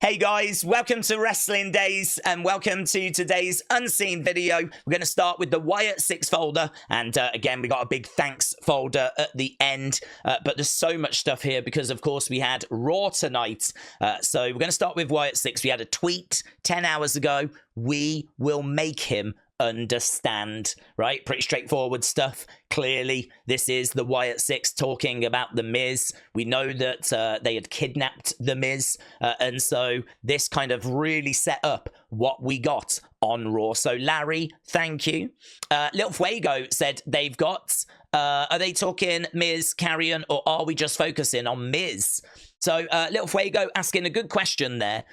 Hey guys, welcome to Wrestling Days and welcome to today's unseen video. We're going to start with the Wyatt Sicks folder, and again we got a big thanks folder at the end, but there's so much stuff here because of course we had Raw tonight. So we're going to start with Wyatt Sicks. We had a tweet 10 hours ago. We will make him understand, right? Pretty straightforward stuff. Clearly, this is the Wyatt Sicks talking about the Miz. We know that they had kidnapped the Miz, and so this kind of really set up what we got on Raw. So Larry, thank you. Little Fuego said they've got, are they talking Miz, Karrion, or are we just focusing on Miz? So Little Fuego asking a good question there.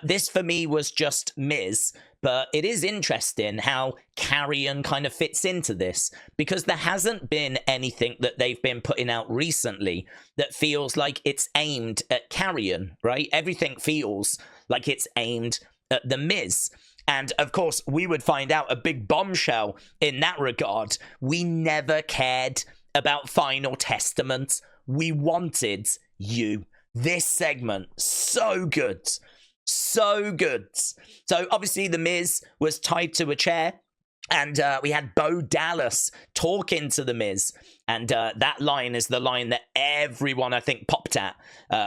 This for me was just Miz, but it is interesting how Karrion kind of fits into this because there hasn't been anything that they've been putting out recently that feels like it's aimed at Karrion, right? Everything feels like it's aimed at the Miz. And of course, we would find out a big bombshell in that regard. We never cared about Final Testament. We wanted you. This segment, so good. So good. So obviously the Miz was tied to a chair, and we had Bo Dallas talking to the Miz, and that line is the line that everyone I think popped at.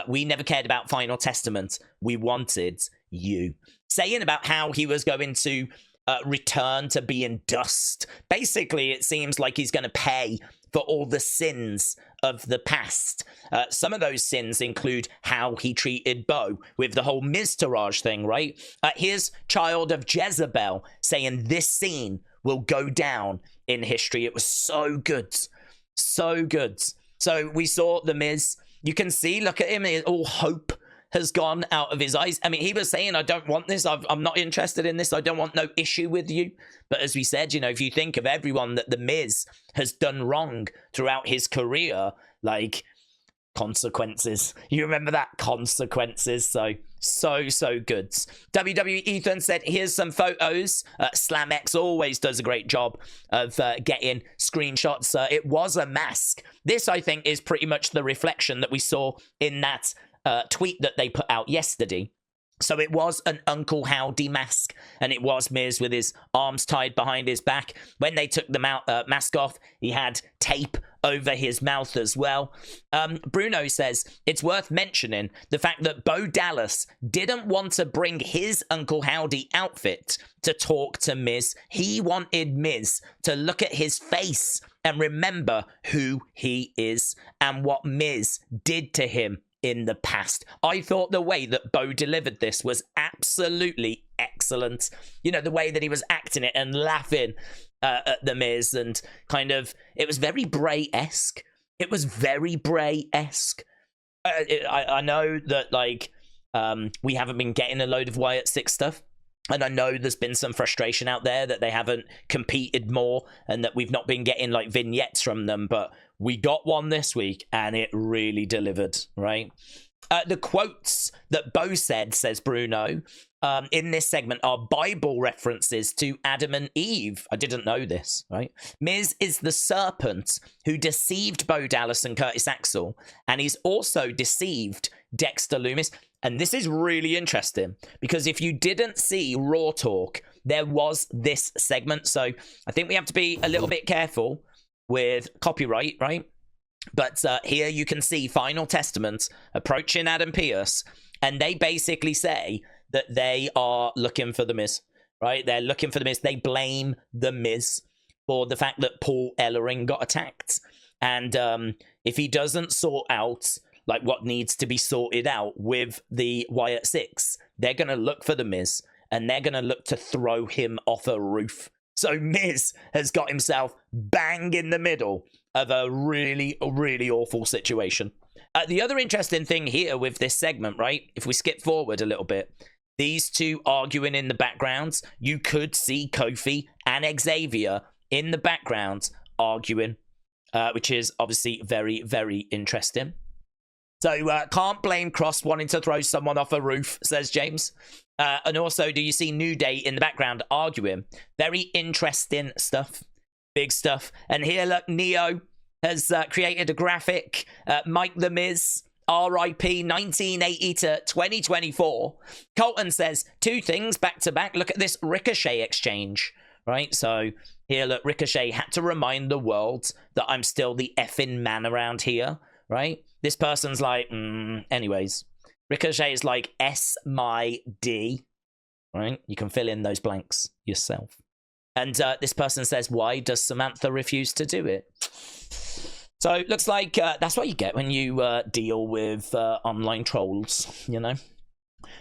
We never cared about Final Testament. We wanted you. Saying about how he was going to return to being dust. Basically, it seems like he's going to pay for all the sins of the past. Some of those sins include how he treated Bo with the whole Miztourage thing, right? Here's Child of Jezebel saying this scene will go down in history. It was so good. So good. So we saw the Miz. You can see, look at him, all hope has gone out of his eyes. I mean, he was saying, I don't want this. I'm not interested in this. I don't want no issue with you. But as we said, you know, if you think of everyone that the Miz has done wrong throughout his career, like consequences. You remember that? Consequences. So good. WWE Ethan said, here's some photos. Slam X always does a great job of getting screenshots. It was a mask. This, I think, is pretty much the reflection that we saw in that tweet that they put out yesterday. So it was an Uncle Howdy mask, and it was Miz with his arms tied behind his back. When they took the mask off, he had tape over his mouth as well. Bruno says, it's worth mentioning the fact that Bo Dallas didn't want to bring his Uncle Howdy outfit to talk to Miz. He wanted Miz to look at his face and remember who he is and what Miz did to him in the past. I thought the way that Bo delivered this was absolutely excellent. You know, the way that he was acting it and laughing at the Miz, and kind of, it was very Bray-esque. It was very Bray-esque. I know that, like, we haven't been getting a load of Wyatt Sicks stuff, and I know there's been some frustration out there that they haven't competed more and that we've not been getting like vignettes from them, but we got one this week and it really delivered, right? The quotes that Bo said, says Bruno, in this segment are Bible references to Adam and Eve. I didn't know this, right? Miz is the serpent who deceived Bo Dallas and Curtis Axel, and he's also deceived Dexter Lumis. And this is really interesting because if you didn't see Raw Talk, there was this segment. So I think we have to be a little bit careful with copyright, right? But here you can see Final Testament approaching Adam Pearce, and they basically say that they are looking for the Miz, right? They're looking for the Miz. They blame the Miz for the fact that Paul Ellering got attacked. And if he doesn't sort out like what needs to be sorted out with the Wyatt Sicks, they're going to look for the Miz, and they're going to look to throw him off a roof. So Miz has got himself bang in the middle of a really, really awful situation. The other interesting thing here with this segment, right, if we skip forward a little bit, these two arguing in the background, you could see Kofi and Xavier in the background arguing, which is obviously very, very interesting. So can't blame Kross wanting to throw someone off a roof, says James. And also, do you see New Day in the background arguing? Very interesting stuff. Big stuff. And here, look, Neo has created a graphic. Mike the Miz RIP 1980 to 2024. Colton says, 2 things back to back. Look at this Ricochet exchange, right? So here, look, Ricochet had to remind the world that I'm still the effing man around here, right? This person's like, anyways. Ricochet is like S my D, right? You can fill in those blanks yourself. And this person says, why does Samantha refuse to do it? So it looks like that's what you get when you deal with online trolls, you know?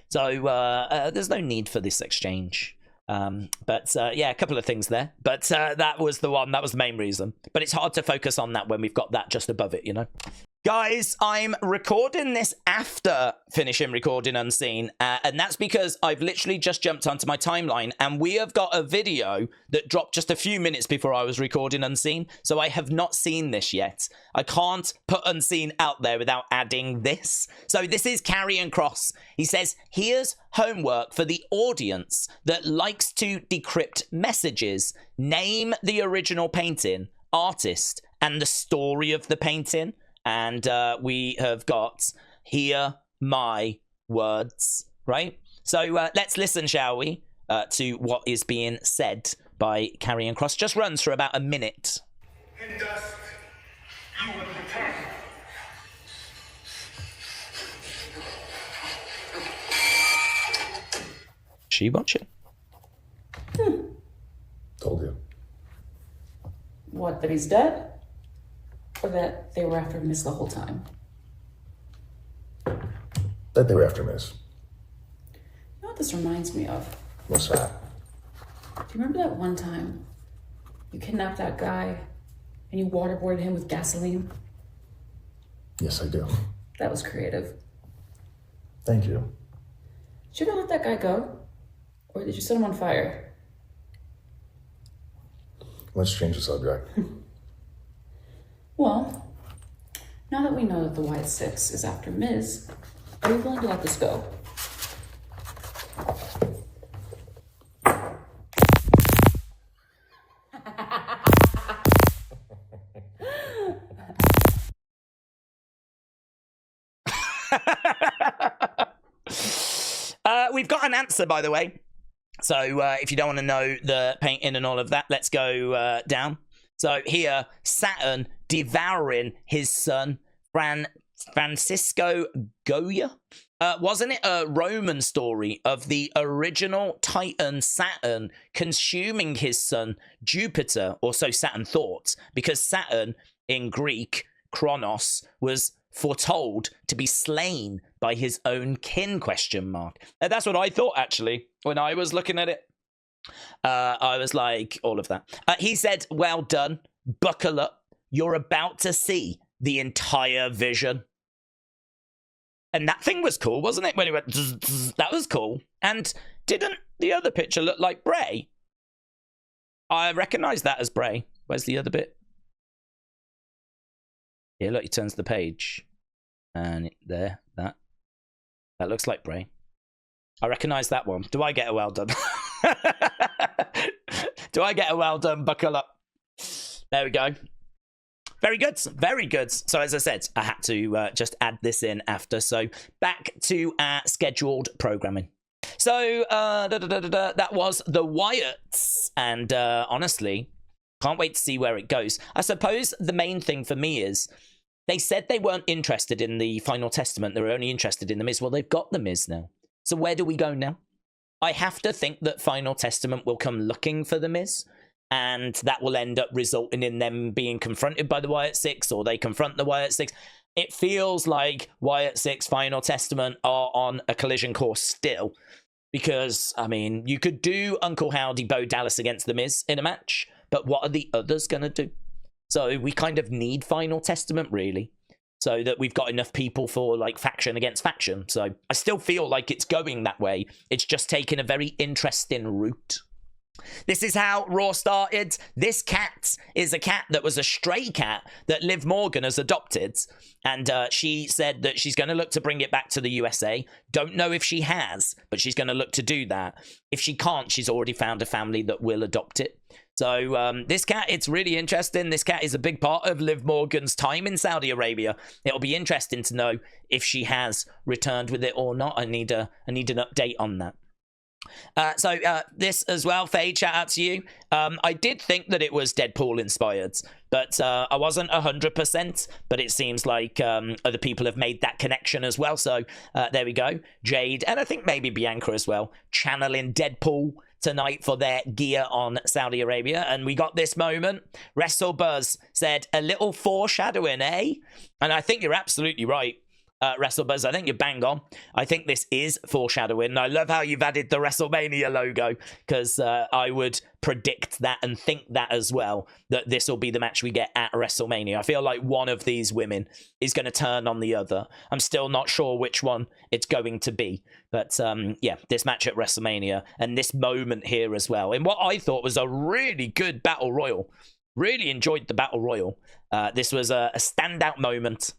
So there's no need for this exchange. But yeah, a couple of things there. But that was the one, that was the main reason. But it's hard to focus on that when we've got that just above it, you know? Guys, I'm recording this after finishing recording Unseen, and that's because I've literally just jumped onto my timeline, and we have got a video that dropped just a few minutes before I was recording Unseen, so I have not seen this yet. I can't put Unseen out there without adding this. So this is Karrion Kross. He says, here's homework for the audience that likes to decrypt messages. Name the original painting, artist, and the story of the painting. And we have got Hear My Words, right? So let's listen, shall we, to what is being said by Karrion Kross. Just runs for about a minute. In dust, you will return. She watching? Told you. What, that he's dead? Or that they were after Miz the whole time? That they were after Miz. You know what this reminds me of? What's that? Do you remember that one time you kidnapped that guy and you waterboarded him with gasoline? Yes, I do. That was creative. Thank you. Did you ever let that guy go? Or did you set him on fire? Let's change the subject. Well, now that we know that the Wyatt Sicks is after Miz, are you willing to let this go? We've got an answer, by the way. So if you don't want to know the painting and all of that, let's go down. So here, Saturn devouring his son, Francisco Goya. Wasn't it a Roman story of the original Titan Saturn consuming his son Jupiter, or so Saturn thought, because Saturn in Greek, Kronos, was foretold to be slain by his own kin, ? And that's what I thought, actually, when I was looking at it. I was like, all of that. He said, well done, buckle up. You're about to see the entire vision. And that thing was cool, wasn't it? When it went, zzz, zzz, that was cool. And didn't the other picture look like Bray? I recognize that as Bray. Where's the other bit? Here, look, he turns the page. And there, that looks like Bray. I recognize that one. Do I get a well done? Do I get a well done? Buckle up. There we go. Very good. Very good. So as I said, I had to just add this in after. So back to our scheduled programming. So that was the Wyatts. And honestly, can't wait to see where it goes. I suppose the main thing for me is they said they weren't interested in the Final Testament. They were only interested in the Miz. Well, they've got the Miz now. So where do we go now? I have to think that Final Testament will come looking for the Miz, and that will end up resulting in them being confronted by the Wyatt Sicks, or they confront the Wyatt Sicks. It feels like Wyatt Sicks, Final Testament are on a collision course still, because, I mean, you could do Uncle Howdy, Bo Dallas against the Miz in a match, but what are the others going to do? So we kind of need Final Testament, really, so that we've got enough people for, like, faction against faction. So I still feel like it's going that way. It's just taken a very interesting route. This is how Raw started. This cat is a cat that was a stray cat that Liv Morgan has adopted. And she said that she's going to look to bring it back to the USA. Don't know if she has, but she's going to look to do that. If she can't, she's already found a family that will adopt it. So this cat, it's really interesting. This cat is a big part of Liv Morgan's time in Saudi Arabia. It'll be interesting to know if she has returned with it or not. I need an update on that. This as well, Fade, shout out to you. I did think that it was Deadpool inspired, but I wasn't 100%, but it seems like other people have made that connection as well. So there we go. Jade, and I think maybe Bianca as well, channeling Deadpool tonight for their gear on Saudi Arabia. And we got this moment. WrestleBuzz said, a little foreshadowing, eh? And I think you're absolutely right. WrestleBuzz, I think you're bang on. I think this is foreshadowing. I love how you've added the WrestleMania logo, because I would predict that and think that as well, that this will be the match we get at WrestleMania. I feel like one of these women is going to turn on the other. I'm still not sure which one it's going to be. But yeah, this match at WrestleMania and this moment here as well, in what I thought was a really good Battle Royal. Really enjoyed the Battle Royal. This was a standout moment.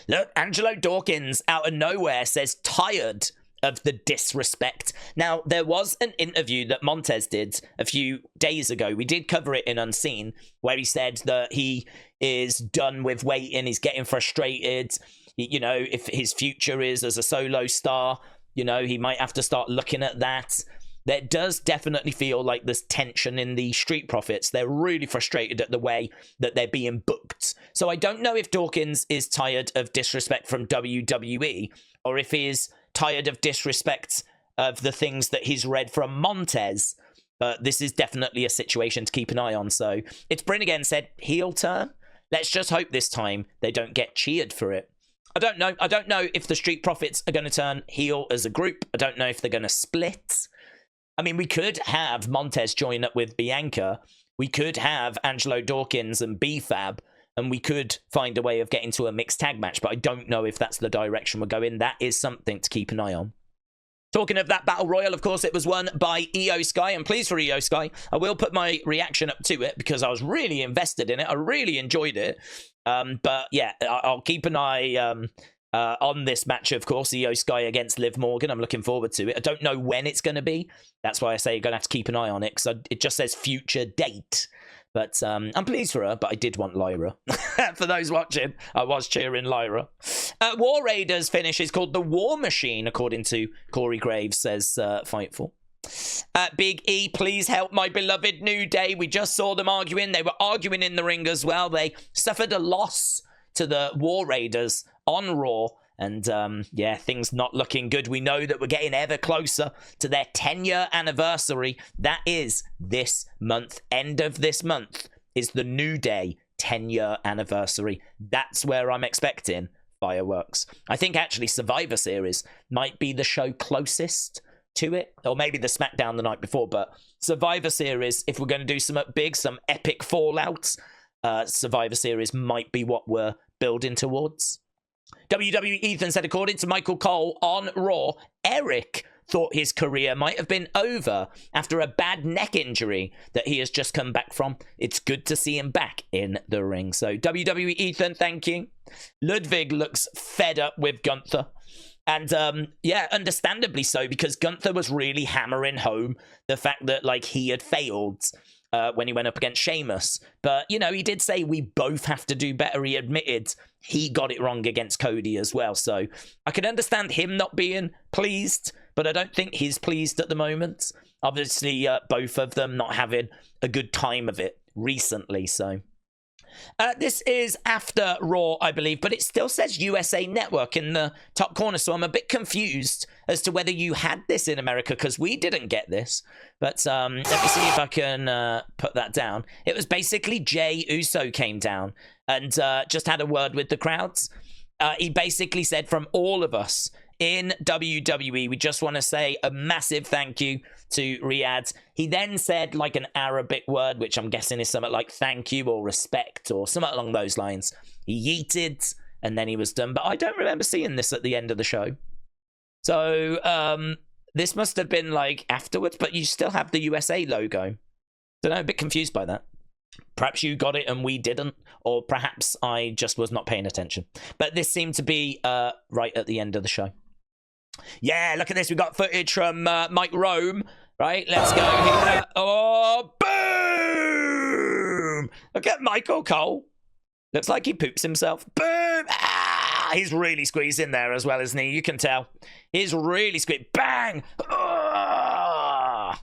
Look, Angelo Dawkins out of nowhere says tired of the disrespect. Now, there was an interview that Montez did a few days ago. We did cover it in Unseen, where he said that he is done with waiting. He's getting frustrated. You know, if his future is as a solo star, you know, he might have to start looking at that. There does definitely feel like there's tension in the Street Profits. They're really frustrated at the way that they're being booked. So I don't know if Dawkins is tired of disrespect from WWE, or if he is tired of disrespect of the things that he's read from Montez. But this is definitely a situation to keep an eye on. So it's Bryn again said, heel turn. Let's just hope this time they don't get cheered for it. I don't know. I don't know if the Street Profits are going to turn heel as a group. I don't know if they're going to split. I mean, we could have Montez join up with Bianca. We could have Angelo Dawkins and B-Fab. And we could find a way of getting to a mixed tag match. But I don't know if that's the direction we're going. That is something to keep an eye on. Talking of that Battle Royal, of course, it was won by Iyo Sky. I'm pleased for Iyo Sky. I will put my reaction up to it because I was really invested in it. I really enjoyed it. But yeah, I'll keep an eye on this match, of course. Iyo Sky against Liv Morgan. I'm looking forward to it. I don't know when it's going to be. That's why I say you're going to have to keep an eye on it, because it just says future date. But I'm pleased for her, but I did want Lyra. For those watching, I was cheering Lyra. War Raiders finish is called the War Machine, according to Corey Graves, says Fightful. Big E, please help my beloved New Day. We just saw them arguing. They were arguing in the ring as well. They suffered a loss to the War Raiders on Raw. And yeah, things not looking good. We know that we're getting ever closer to their 10-year anniversary. That is this month. End of this month is the New Day 10-year anniversary. That's where I'm expecting fireworks. I think actually Survivor Series might be the show closest to it. Or maybe the SmackDown the night before. But Survivor Series, if we're going to do some big, some epic fallouts, Survivor Series might be what we're building towards. WWE Ethan said, according to Michael Cole on Raw, Erick thought his career might have been over after a bad neck injury that he has just come back from. It's good to see him back in the ring. So WWE Ethan, thank you. Ludwig looks fed up with Gunther. And yeah, understandably so, because Gunther was really hammering home the fact that like he had failed when he went up against Sheamus. But, you know, he did say we both have to do better. He admitted he got it wrong against Cody as well. So I can understand him not being pleased, but I don't think he's pleased at the moment. Obviously, both of them not having a good time of it recently. So this is after Raw, I believe, but it still says USA Network in the top corner. So I'm a bit confused as to whether you had this in America, because we didn't get this. But let me see if I can put that down. It was basically Jey Uso came down and just had a word with the crowds. He basically said, from all of us in WWE, we just want to say a massive thank you to Riyadh. He then said like an Arabic word, which I'm guessing is something like thank you or respect or something along those lines. He yeeted and then he was done. But I don't remember seeing this at the end of the show. So this must have been like afterwards, but you still have the USA logo. Don't know, a bit confused by that. Perhaps you got it and we didn't, or perhaps I just was not paying attention. But this seemed to be right at the end of the show. Yeah, look at this. We got footage from Mike Rome, right? Let's go here. Oh, boom! Look at Michael Cole. Looks like he poops himself. Boom! Ah! He's really squeezing there as well, isn't he? You can tell. He's really squeezing. Bang! Ah!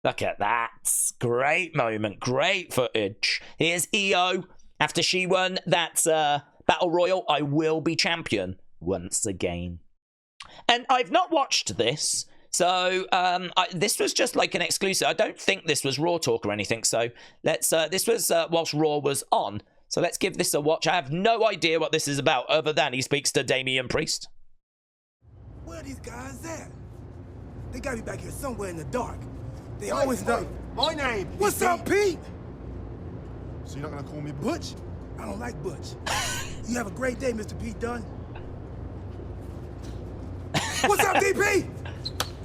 Look at that. Great moment. Great footage. Here's Iyo. After she won that Battle Royal, I will be champion once again. And I've not watched this. So this was just like an exclusive. I don't think this was Raw Talk or anything. So let's. This was whilst Raw was on. So let's give this a watch. I have no idea what this is about, other than he speaks to Damian Priest. Where are these guys at? They got me back here somewhere in the dark. They always know. My name. What's up, Pete? So you're not gonna call me Butch? I don't like Butch. You have a great day, Mr. Pete Dunne. What's up, DP?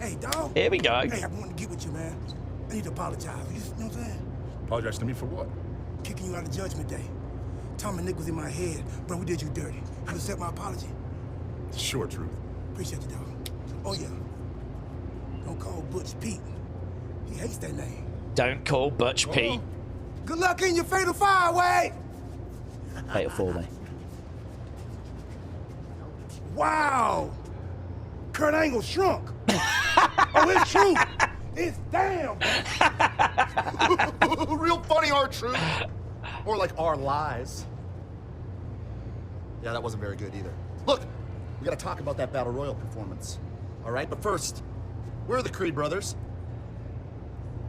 Hey, dog. Here we go. Hey, I wanted to get with you, man. I need to apologize. You know what I'm saying? Apologize to me for what? Kicking you out of Judgment Day. Tom and Nick was in my head. Bro, we did you dirty. You accept my apology? Sure, truth. Appreciate you, dog. Oh, yeah. Don't call Butch Pete. He hates that name. Don't call Butch Pete. Good luck in your fatal five-way. Fatal four-way. Wow. Kurt Angle shrunk. Oh, it's true. It's damn. Real funny, our truth. Or like our lies. Yeah, that wasn't very good either. Look, we gotta talk about that Battle Royal performance. All right, but first, where are the Creed brothers?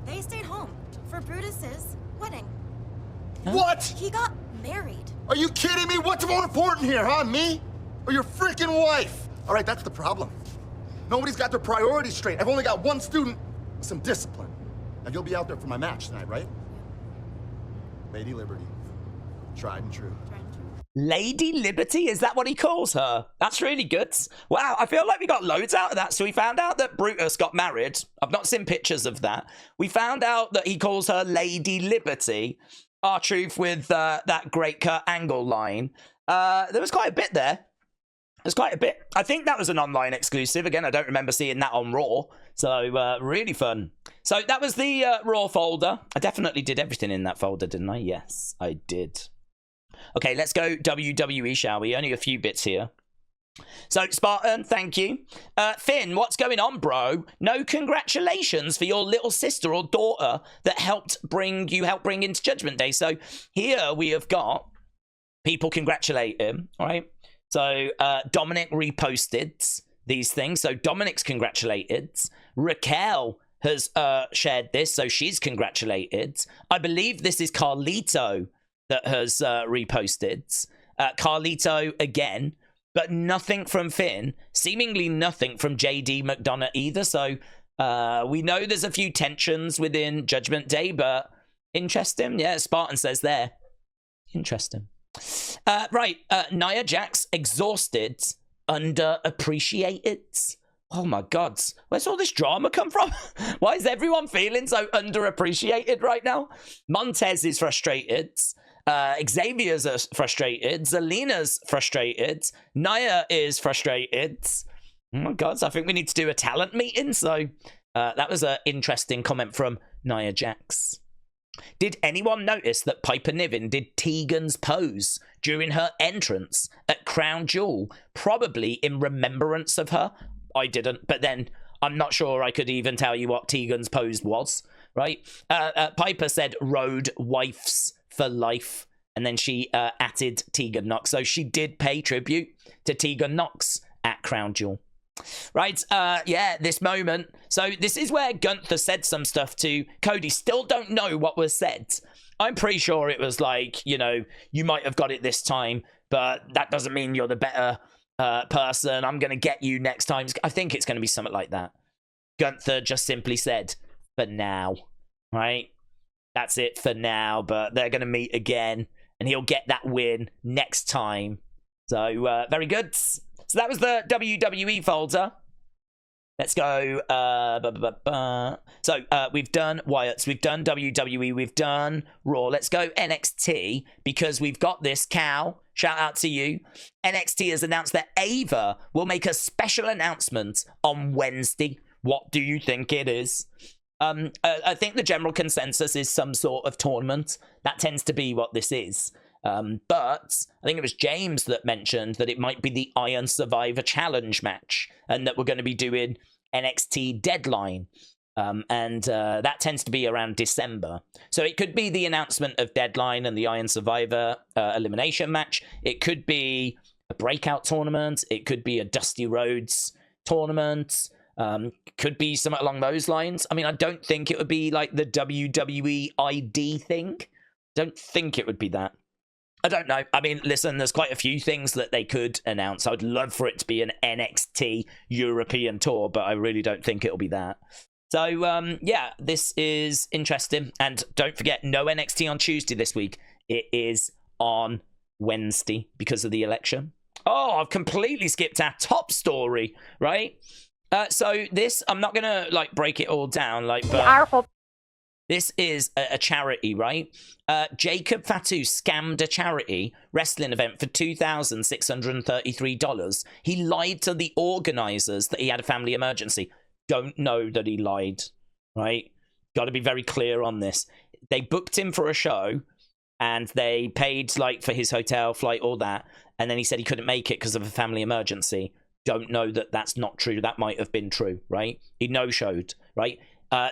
They stayed home for Brutus's wedding. What? He got married. Are you kidding me? What's more important here, huh? Me or your freaking wife? All right, that's the problem. Nobody's got their priorities straight. I've only got one student with some discipline. Now, you'll be out there for my match tonight, right? Lady Liberty. Tried and true. Lady Liberty? Is that what he calls her? That's really good. Wow, I feel like we got loads out of that. So we found out that Brutus got married. I've not seen pictures of that. We found out that he calls her Lady Liberty. R-Truth with that great Kurt Angle line. There was quite a bit there. There's quite a bit. I think that was an online exclusive. Again, I don't remember seeing that on Raw. So, really fun. So, that was the Raw folder. I definitely did everything in that folder, didn't I? Yes, I did. Okay, let's go WWE, shall we? Only a few bits here. So, Spartan, thank you. Finn, what's going on, bro? No congratulations for your little sister or daughter that helped bring into Judgment Day. So, here we have got people congratulate him, all right? So, Dominic reposted these things. So, Dominic's congratulated. Raquel has shared this, so she's congratulated. I believe this is Carlito that has reposted. Carlito again, but nothing from Finn. Seemingly nothing from JD McDonough either. So, we know there's a few tensions within Judgment Day, but interesting. Yeah, Spartan says there. Interesting. Right, Nia Jax, exhausted, underappreciated. Oh my God, where's all this drama come from? Why is everyone feeling so underappreciated right now? Montez is frustrated. Xavier's frustrated. Zelina's frustrated. Nia is frustrated. Oh my God, so I think we need to do a talent meeting. So that was an interesting comment from Nia Jax. Did anyone notice that Piper Niven did Tegan's pose during her entrance at Crown Jewel? Probably in remembrance of her. I didn't, but then I'm not sure I could even tell you what Tegan's pose was, right? Piper said Road Wifes for Life, and then she added Tegan Nox. So she did pay tribute to Tegan Nox at Crown Jewel. Right, yeah, this moment. So this is where Gunther said some stuff to Cody. Still don't know what was said. I'm pretty sure it was like, you know, you might have got it this time, but that doesn't mean you're the better person. I'm going to get you next time. I think it's going to be something like that. Gunther just simply said, for now, right? That's it for now, but they're going to meet again, and he'll get that win next time. So, very good. So that was the WWE folder. Let's go. So we've done Wyatt's, we've done WWE, we've done Raw. Let's go NXT because we've got this. Cal, shout out to you. NXT has announced that Ava will make a special announcement on Wednesday. What do you think it is? I think the general consensus is some sort of tournament. That tends to be what this is. But I think it was James that mentioned that it might be the Iron Survivor Challenge match, and that we're going to be doing NXT Deadline. And that tends to be around December. So it could be the announcement of Deadline and the Iron Survivor elimination match. It could be a breakout tournament. It could be a Dusty Rhodes tournament. Could be something along those lines. I mean, I don't think it would be like the WWE ID thing. Don't think it would be that. I don't know. I mean, listen, there's quite a few things that they could announce. I would love for it to be an NXT European tour, but I really don't think it'll be that. So, yeah, this is interesting. And don't forget, no NXT on Tuesday this week. It is on Wednesday because of the election. Oh, I've completely skipped our top story, right? So this, I'm not going to, like, break it all down, like, but this is a charity, right? Jacob Fatu scammed a charity wrestling event for $2,633. He lied to the organizers that he had a family emergency. Don't know that he lied, right? Got to be very clear on this. They booked him for a show, and they paid, like, for his hotel, flight, all that, and then he said he couldn't make it because of a family emergency. Don't know that that's not true. That might have been true, right? He no-showed, right?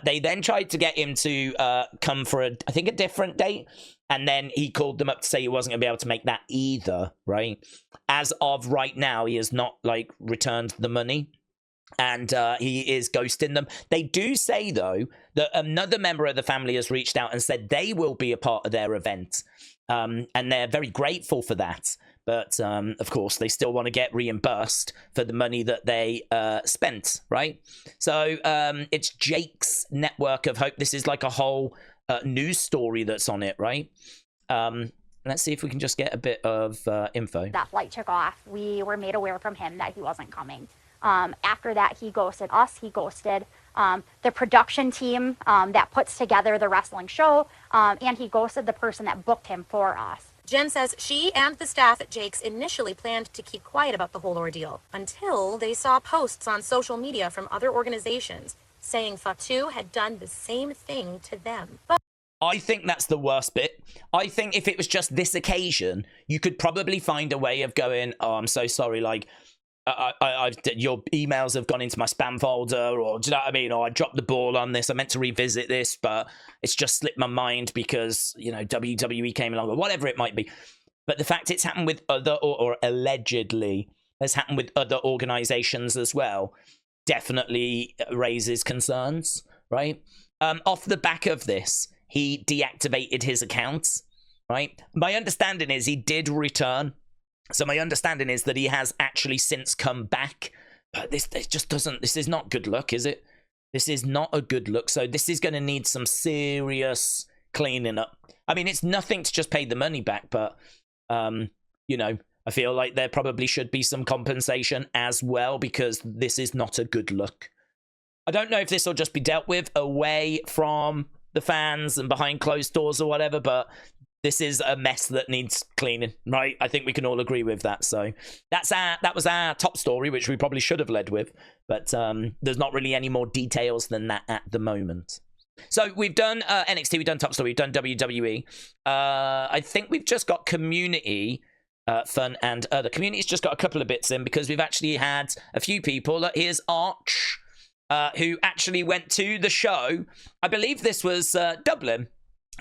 They then tried to get him to come for, I think, a different date, and then he called them up to say he wasn't going to be able to make that either, right? As of right now, he has not, like, returned the money, and he is ghosting them. They do say, though, that another member of the family has reached out and said they will be a part of their event, and they're very grateful for that. But, of course, they still want to get reimbursed for the money that they spent, right? So it's Jake's Network of Hope. This is like a whole news story that's on it, right? Let's see if we can just get a bit of info. That flight took off. We were made aware from him that he wasn't coming. After that, he ghosted us. He ghosted the production team that puts together the wrestling show, and he ghosted the person that booked him for us. Jen says she and the staff at Jake's initially planned to keep quiet about the whole ordeal until they saw posts on social media from other organizations saying Fatu had done the same thing to them. But I think that's the worst bit. I think if it was just this occasion, you could probably find a way of going, oh, I'm so sorry, like, your emails have gone into my spam folder, or do you know what I mean? Or I dropped the ball on this. I meant to revisit this, but it's just slipped my mind because, you know, WWE came along, or whatever it might be. But the fact it's happened with other, or allegedly has happened with other organizations as well, definitely raises concerns, right? Off the back of this, he deactivated his accounts, right? My understanding is he did return. So my understanding is that he has actually since come back. But this just doesn't, this is not good luck, is it? This is not a good look. So this is going to need some serious cleaning up. I mean, it's nothing to just pay the money back, but, you know, I feel like there probably should be some compensation as well, because this is not a good look. I don't know if this will just be dealt with away from the fans and behind closed doors or whatever, but this is a mess that needs cleaning, right? I think we can all agree with that. So that was our top story, which we probably should have led with, but there's not really any more details than that at the moment. So we've done NXT, we've done top story, we've done WWE. I think we've just got community, fun and other. Community's just got a couple of bits in because we've actually had a few people. Here's Arch, who actually went to the show. I believe this was Dublin.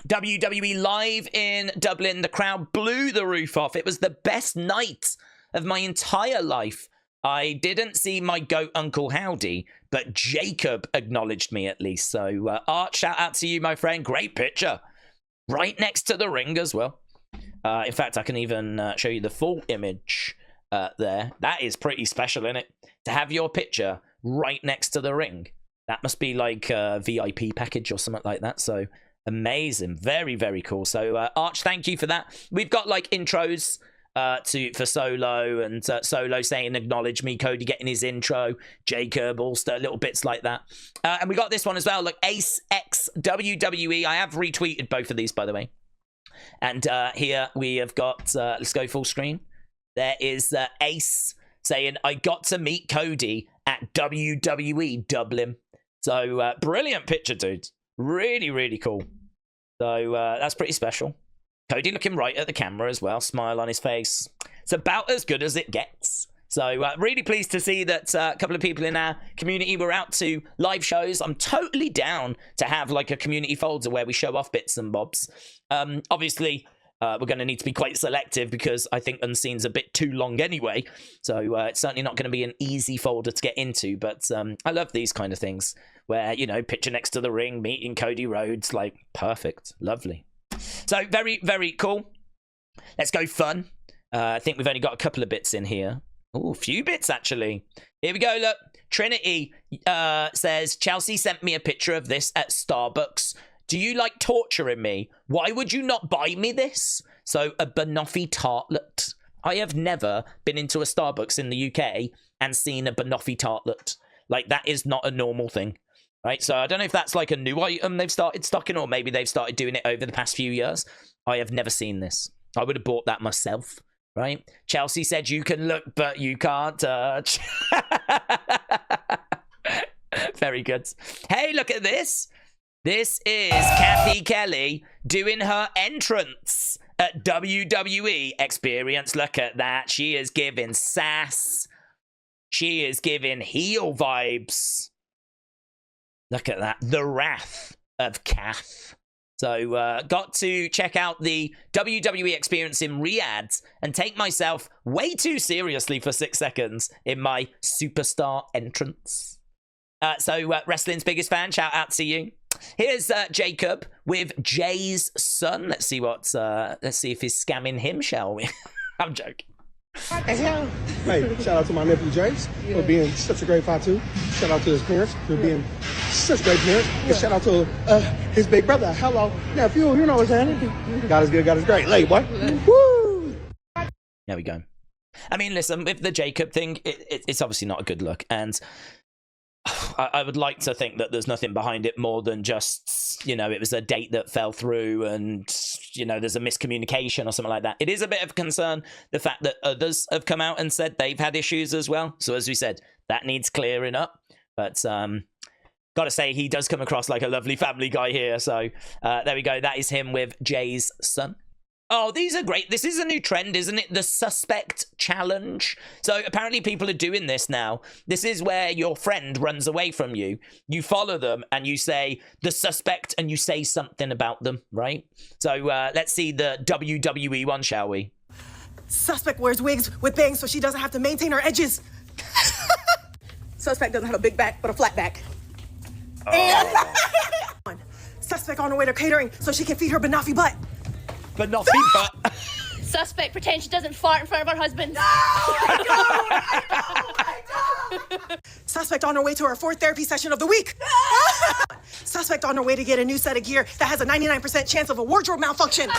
WWE live in Dublin. The crowd blew the roof off. It was the best night of my entire life. I didn't see my goat Uncle Howdy, but Jacob acknowledged me at least. So Art, shout out to you, my friend. Great picture. Right next to the ring as well. In fact, I can even show you the full image there. That is pretty special, isn't it? To have your picture right next to the ring. That must be like a VIP package or something like that. So amazing. Very, very cool. So Arch, thank you for that. We've got like intros for Solo, and Solo saying acknowledge me, Cody getting his intro, Jacob, all little bits like that. And we got this one as well. Look, Ace X WWE. I have retweeted both of these, by the way. And here we have got, let's go full screen. There is Ace saying, I got to meet Cody at WWE Dublin. So brilliant picture, dude. Really, really cool. So that's pretty special. Cody looking right at the camera as well. Smile on his face. It's about as good as it gets. So really pleased to see that a couple of people in our community were out to live shows. I'm totally down to have like a community folder where we show off bits and bobs. Obviously, we're going to need to be quite selective because I think Unseen's a bit too long anyway. So it's certainly not going to be an easy folder to get into. But I love these kind of things where, you know, picture next to the ring, meeting Cody Rhodes, like perfect, lovely. So very, very cool. Let's go fun. I think we've only got a couple of bits in here. Oh, a few bits, actually. Here we go, look. Trinity says, Chelsea sent me a picture of this at Starbucks. Do you like torturing me? Why would you not buy me this? So, a banoffee tartlet. I have never been into a Starbucks in the UK and seen a banoffee tartlet. Like, that is not a normal thing. Right? So, I don't know if that's like a new item they've started stocking, or maybe they've started doing it over the past few years. I have never seen this. I would have bought that myself. Right? Chelsea said you can look, but you can't touch. Very good. Hey, look at this. This is Cathy Kelley doing her entrance at WWE Experience. Look at that. She is giving sass. She is giving heel vibes. Look at that. The wrath of Kath. So, got to check out the WWE Experience in Riyadh and take myself way too seriously for 6 seconds in my superstar entrance. So, wrestling's biggest fan, shout out to you. Here's Jacob with Jay's son. Let's see if he's scamming him, shall we? I'm joking. Hey, shout out to my nephew James for being such a great Fatu. Shout out to his parents for being such great parents. And shout out to his big brother. Hello, nephew. You know what's happening. God is good, God is great. Late, boy. Woo! There we go. I mean, listen, with the Jacob thing, it's obviously not a good look. And I would like to think that there's nothing behind it more than just, you know, it was a date that fell through and, you know, there's a miscommunication or something like that. It is a bit of a concern, the fact that others have come out and said they've had issues as well. So as we said, that needs clearing up. But got to say, he does come across like a lovely family guy here. So there we go. That is him with Jay's son. Oh, these are great. This is a new trend, isn't it? The Suspect Challenge. So apparently people are doing this now. This is where your friend runs away from you. You follow them and you say, the suspect, and you say something about them, right? So let's see the WWE one, shall we? Suspect wears wigs with bangs so she doesn't have to maintain her edges. Suspect doesn't have a big back, but a flat back. Oh. And Suspect on her way to catering so she can feed her banoffee butt. Banoffee butt. Suspect pretends she doesn't fart in front of her husband. No, I don't. Suspect on her way to her 4th therapy session of the week. Suspect on her way to get a new set of gear that has a 99% chance of a wardrobe malfunction.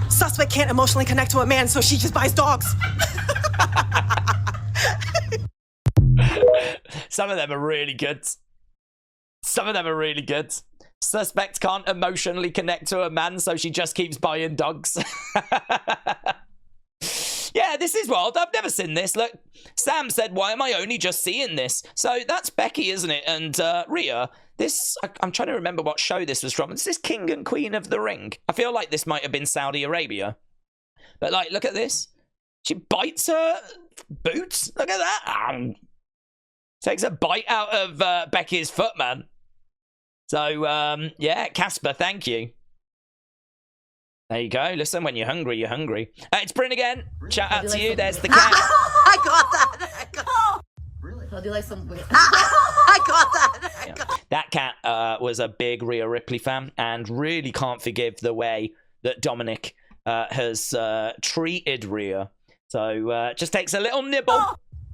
Suspect can't emotionally connect to a man, so she just buys dogs. Some of them are really good. Some of them are really good. Suspect can't emotionally connect to a man, so she just keeps buying dogs. Yeah, this is wild. I've never seen this. Look, Sam said, why am I only just seeing this? So that's Becky, isn't it? And Rhea, this, I'm trying to remember what show this was from. This is King and Queen of the Ring. I feel like this might have been Saudi Arabia. But, like, look at this. She bites her boots. Look at that. Takes a bite out of Becky's foot, man. So, yeah, Casper, thank you. There you go. Listen, when you're hungry, you're hungry. It's Bryn again. Shout out to you. There's the cat. I got that. Really? I'll do like some... I got that. Yeah. That cat was a big Rhea Ripley fan and really can't forgive the way that Dominic has treated Rhea. So, just takes a little nibble.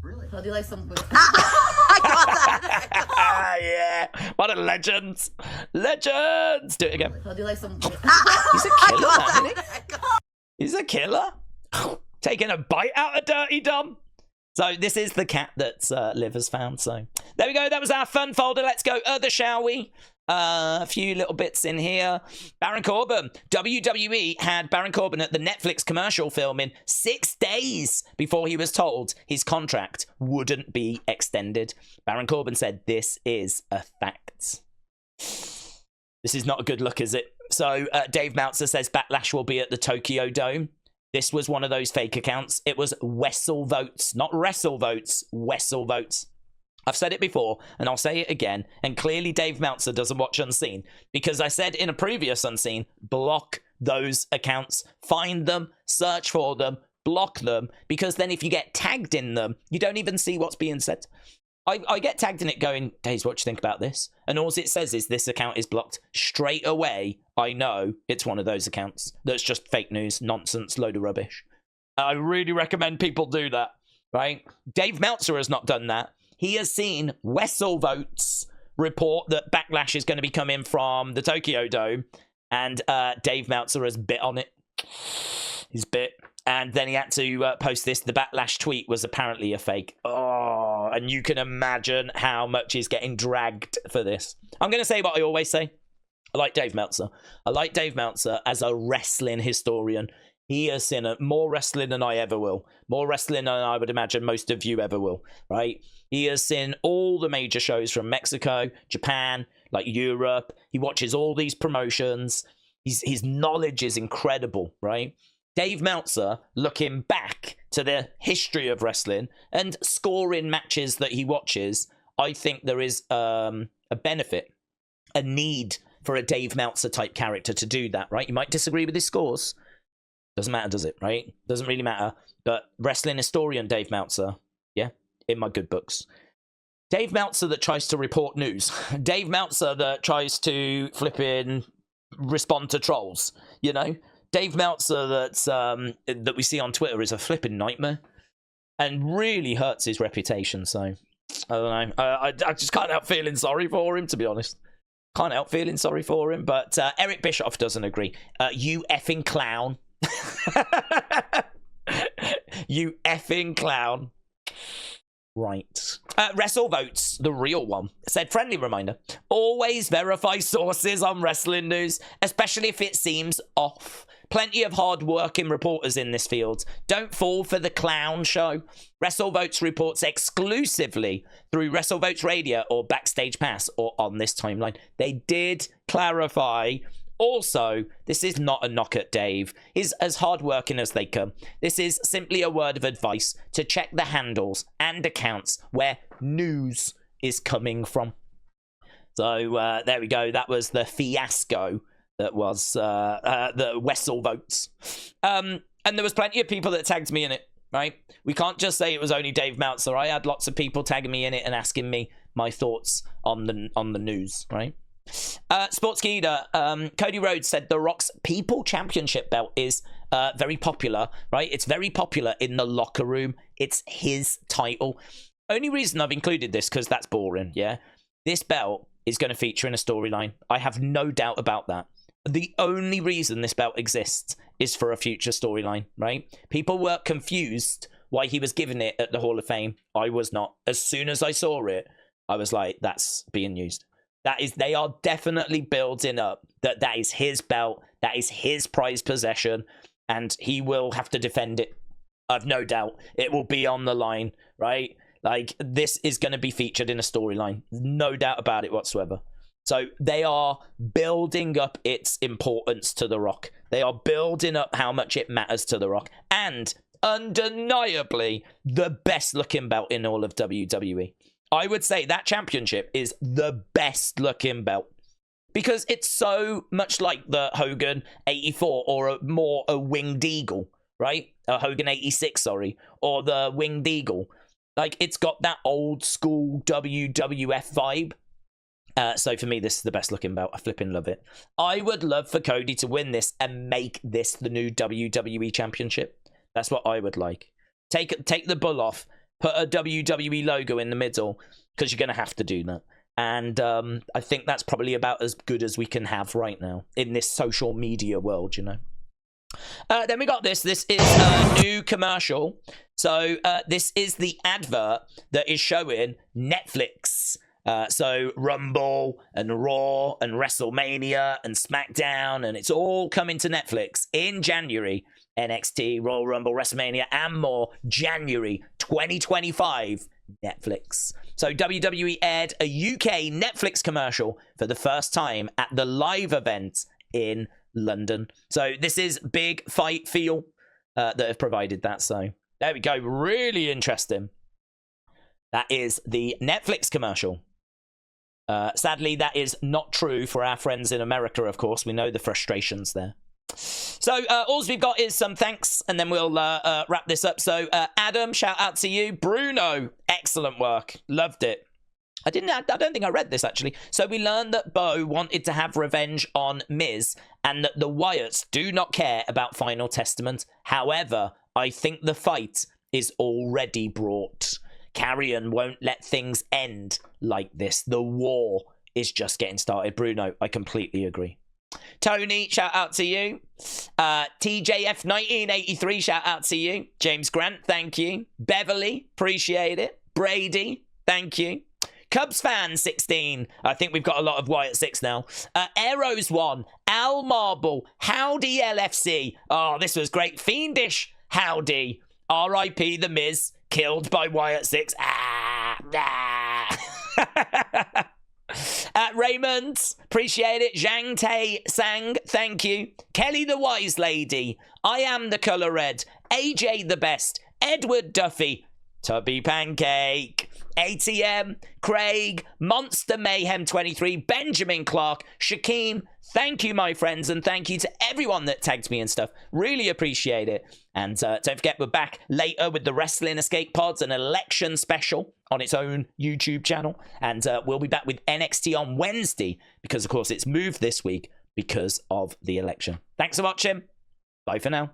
Really? I'll do like some... I got that. Yeah. What a legend. Legends. Do it again. I'll do like some... He's a killer, man, isn't he? He's a killer. Taking a bite out of Dirty Dom. So this is the cat that Liv has found. So there we go. That was our fun folder. Let's go other, shall we? A few little bits in here. Baron Corbin. WWE had Baron Corbin at the Netflix commercial filming 6 days before he was told his contract wouldn't be extended. Baron Corbin said, "This is a fact." This is not a good look, is it? So Dave Meltzer says Backlash will be at the Tokyo Dome. This was one of those fake accounts. It was Wessel Votes, not Wrestle Votes, Wessel Votes. I've said it before, and I'll say it again, and clearly Dave Meltzer doesn't watch Unseen, because I said in a previous Unseen, block those accounts, find them, search for them, block them, because then if you get tagged in them, you don't even see what's being said. I get tagged in it going, Daze, what do you think about this? And all it says is this account is blocked. Straight away, I know it's one of those accounts that's just fake news, nonsense, load of rubbish. I really recommend people do that, right? Dave Meltzer has not done that. He has seen Wessel Votes report that Backlash is going to be coming from the Tokyo Dome, and Dave Meltzer has bit on it. He's bit. And then he had to post this. The Backlash tweet was apparently a fake. Oh, and you can imagine how much he's getting dragged for this. I'm going to say what I always say. I like Dave Meltzer. I like Dave Meltzer as a wrestling historian. He has seen more wrestling than I ever will. More wrestling than I would imagine most of you ever will, right? He has seen all the major shows from Mexico, Japan, like Europe. He watches all these promotions. His knowledge is incredible, right? Dave Meltzer, looking back to the history of wrestling and scoring matches that he watches, I think there is a benefit, a need for a Dave Meltzer type character to do that, right? You might disagree with his scores. Doesn't matter, does it, right? Doesn't really matter. But wrestling historian Dave Meltzer, yeah, in my good books. Dave Meltzer that tries to report news. Dave Meltzer that tries to flipping respond to trolls, you know? Dave Meltzer that we see on Twitter is a flipping nightmare and really hurts his reputation. So, I don't know. I just can't help feeling sorry for him, to be honest. Can't help feeling sorry for him. But Eric Bischoff doesn't agree. You effing clown. You effing clown. Right. Wrestle Votes, the real one, said, friendly reminder, always verify sources on wrestling news, especially if it seems off. Plenty of hard-working reporters in this field. Don't fall for the clown show. Wrestle Votes reports exclusively through Wrestle Votes Radio or Backstage Pass or on this timeline. They did clarify. Also, this is not a knock at Dave. He's as hardworking as they come. This is simply a word of advice to check the handles and accounts where news is coming from. So there we go. That was the fiasco that was the Wessel Votes. And there was plenty of people that tagged me in it, right? We can't just say it was only Dave Meltzer. I had lots of people tagging me in it and asking me my thoughts on the news, right? Sportskeeda, Cody Rhodes said The Rock's People Championship belt is very popular, right? It's very popular in the locker room. It's his title. Only reason I've included this because that's boring, yeah? This belt is going to feature in a storyline. I have no doubt about that. The only reason this belt exists is for a future storyline, right? People were confused why he was given it at the Hall of Fame. I was not. As soon as I saw it, I was like, that's being used. They are definitely building up that is his belt, that is his prized possession, and he will have to defend it. I've no doubt. It will be on the line, right? Like, this is going to be featured in a storyline. No doubt about it whatsoever. So they are building up its importance to The Rock. They are building up how much it matters to The Rock. And undeniably, the best looking belt in all of WWE. I would say that championship is the best looking belt because it's so much like the Hogan 84 or a Winged Eagle, right? A Hogan 86, sorry, or the Winged Eagle. Like, it's got that old school WWF vibe. So for me, this is the best looking belt. I flipping love it. I would love for Cody to win this and make this the new WWE Championship. That's what I would like. Take the bull off. Put a WWE logo in the middle, because you're going to have to do that. And I think that's probably about as good as we can have right now in this social media world, you know. Then we got this. This is a new commercial. So this is the advert that is showing Netflix So Rumble and Raw and WrestleMania and SmackDown, and it's all coming to Netflix in January. NXT, Royal Rumble, WrestleMania, and more. January 2025, Netflix. So WWE aired a UK Netflix commercial for the first time at the live event in London. So this is Big Fight Feel that have provided that. So there we go. Really interesting. That is the Netflix commercial. Sadly, that is not true for our friends in America, of course. We know the frustrations there. So all we've got is some thanks, and then we'll wrap this up. So Adam, shout out to you. Bruno, excellent work. Loved it. I don't think I read this, actually. So we learned that Bo wanted to have revenge on Miz, and that the Wyatts do not care about Final Testament. However, I think the fight is already brought. Karrion won't let things end like this. The war is just getting started. Bruno, I completely agree. Tony, shout out to you. TJF1983, shout out to you. James Grant, thank you. Beverly, appreciate it. Brady, thank you. Cubs fan 16. I think we've got a lot of Wyatt Sicks now. Arrows 1. Al Marble. Howdy LFC. Oh, this was great. Fiendish Howdy. RIP The Miz. Killed by Wyatt Sicks. Raymond, appreciate it. Zhang Tae Sang, thank you. Kelly the Wise Lady. I Am the Colour Red. AJ the Best. Edward Duffy. Tubby Pancake. ATM. Craig. Monster Mayhem 23. Benjamin Clark. Shakeem. Thank you, my friends, and thank you to everyone that tagged me and stuff. Really appreciate it. And don't forget, we're back later with the Wrestling Escape Pods, an election special on its own YouTube channel. And we'll be back with NXT on Wednesday because, of course, it's moved this week because of the election. Thanks for watching. Bye for now.